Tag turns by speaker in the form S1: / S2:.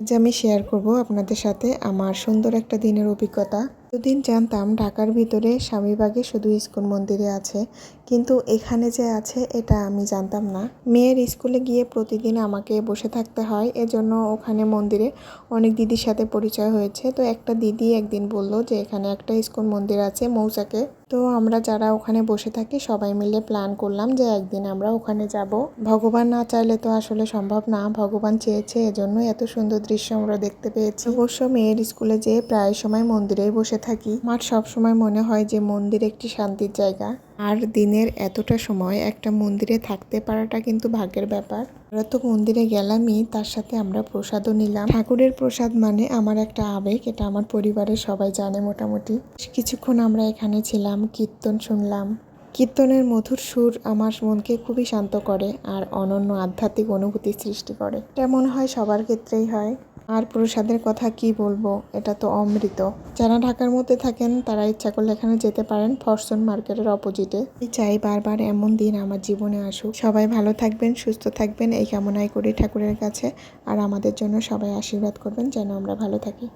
S1: আজ আমি শেয়ার করব আপনাদের সাথে আমার সুন্দর একটা দিনের অভিজ্ঞতা। দুদিন জানতাম ঢাকার ভিতরে স্বামীবাগে শুধু ইস্কন মন্দিরে আছে, কিন্তু এখানে যে আছে এটা আমি জানতাম না। মেয়ের স্কুলে গিয়ে প্রতিদিন আমাকে বসে থাকতে হয়, এজন্য ওখানে মন্দিরে অনেক দিদির সাথে পরিচয় হয়েছে। তো একটা দিদি একদিন বলল যে এখানে একটা ইস্কন মন্দির আছে মৌচাকে। তো আমরা যারা ওখানে বসে থাকি সবাই মিলে প্ল্যান করলাম যে একদিন আমরা ওখানে যাব। ভগবান না চাইলে তো আসলে সম্ভব না, ভগবান চেয়েছে, এজন্য এত সুন্দর দৃশ্য আমরা দেখতে পেয়েছি। অবশ্য মেয়ের স্কুলে যেয়ে প্রায় সময় মন্দিরেই বসে থাকি। আমার সব সময় মনে হয় যে মন্দির একটি শান্তির জায়গা, আর দিনের এতটা সময় একটা মন্দিরে থাকতে পারাটা কিন্তু ভাগ্যের ব্যাপার। আমরা তো মন্দিরে গেলামই, তার সাথে আমরা প্রসাদও নিলাম। ঠাকুরের প্রসাদ মানে আমার একটা আবেগ, এটা আমার পরিবারের সবাই জানে মোটামুটি। কিছুক্ষণ আমরা এখানে ছিলাম, কীর্তন শুনলাম। কীর্তনের মধুর সুর আমার মনকে খুবই শান্ত করে আর অনন্য আধ্যাত্মিক অনুভূতি সৃষ্টি করে। এটা মনে হয় সবার ক্ষেত্রেই হয়। আর প্রসাদের কথা কি বলবো, এটা তো অমৃত। যারা ঢাকার মধ্যে থাকেন তারা ইচ্ছা করলে এখানে যেতে পারেন, ফরচুন মার্কেটের অপোজিটে। চাই বারবার এমন দিন আমার জীবনে আসুক। সবাই ভালো থাকবেন, সুস্থ থাকবেন এই কামনাই করি ঠাকুরের কাছে। আর আমাদের জন্য সবাই আশীর্বাদ করবেন যেন আমরা ভালো থাকি।